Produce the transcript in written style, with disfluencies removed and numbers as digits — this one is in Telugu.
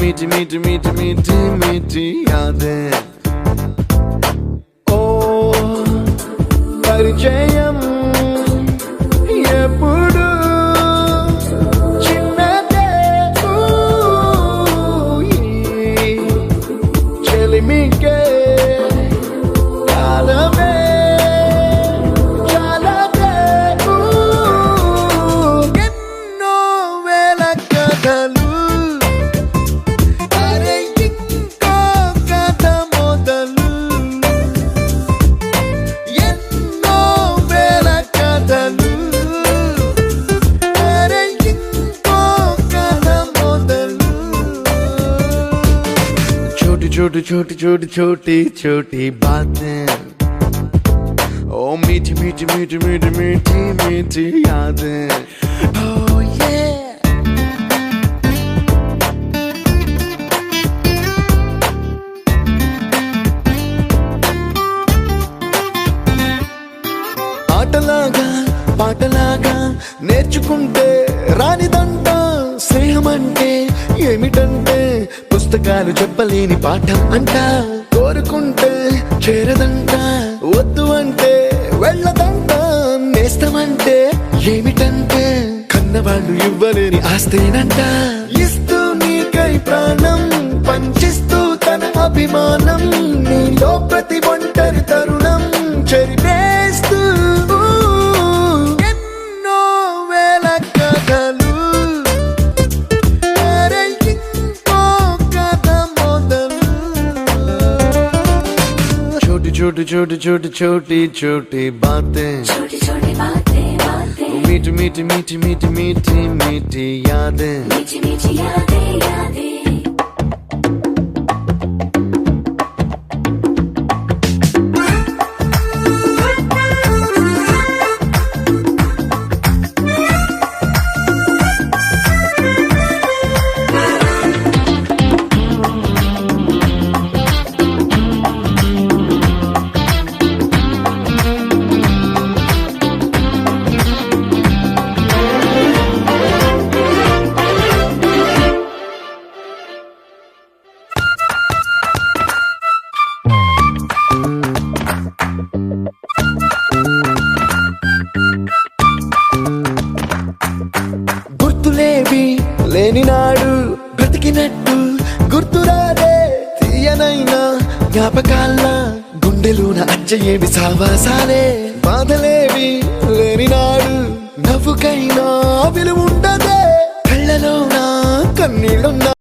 मीठी मीठी मीठी मीठी मीठी यादें ओ परिचयम ఎప్పుడు చిన్నదే చెలిమికే కాలమే చాలదే ఎన్నో వేల కథలు అరే ఇంకో కథ మొదలు ఎన్నో వేల కథలు छोटी छोटी छोटी छोटी छोटी बातें ओ मीठी मीठी मीठी मीठी मीठी मीठी यादें oh yeah ఆటలాగా పాటలాగా నేర్చుకుంటే రానిదంట స్నేహం అంటే ఏమిటంటే పుస్తకాలు చెప్పలేని పాఠం అంట కోరుకుంటే చేరదంట వద్దు అంటే వెళ్ళదంట నేస్తమంటే ఏమిటంటే కన్నవాళ్ళు ఇవ్వలేని ఆస్తేనంట ఇస్తూ నీకై ప్రాణం పంచిస్తూ తన అభిమానం నీలో ప్రతి ఒంటరి తరుణం చెరిపేస్తూ ఎన్నో వేల కథలు छोटी छोटी छोटी छोटी छोटी बातें मीठी मीठी मीठी मीठी मीठी मीठी यादें मीठी मीठी यादें यादें గుర్తులేవి లేని నాడు బ్రతికినట్టు గుర్తురాదే తీయనైనా జ్ఞాపకాల గుండెలోన అచ్చయేవి సావాసాలే బాధలేవి లేని నాడు నవ్వుకైనా విలువుండదే కళ్ళలోన కన్నీళ్ళున్నా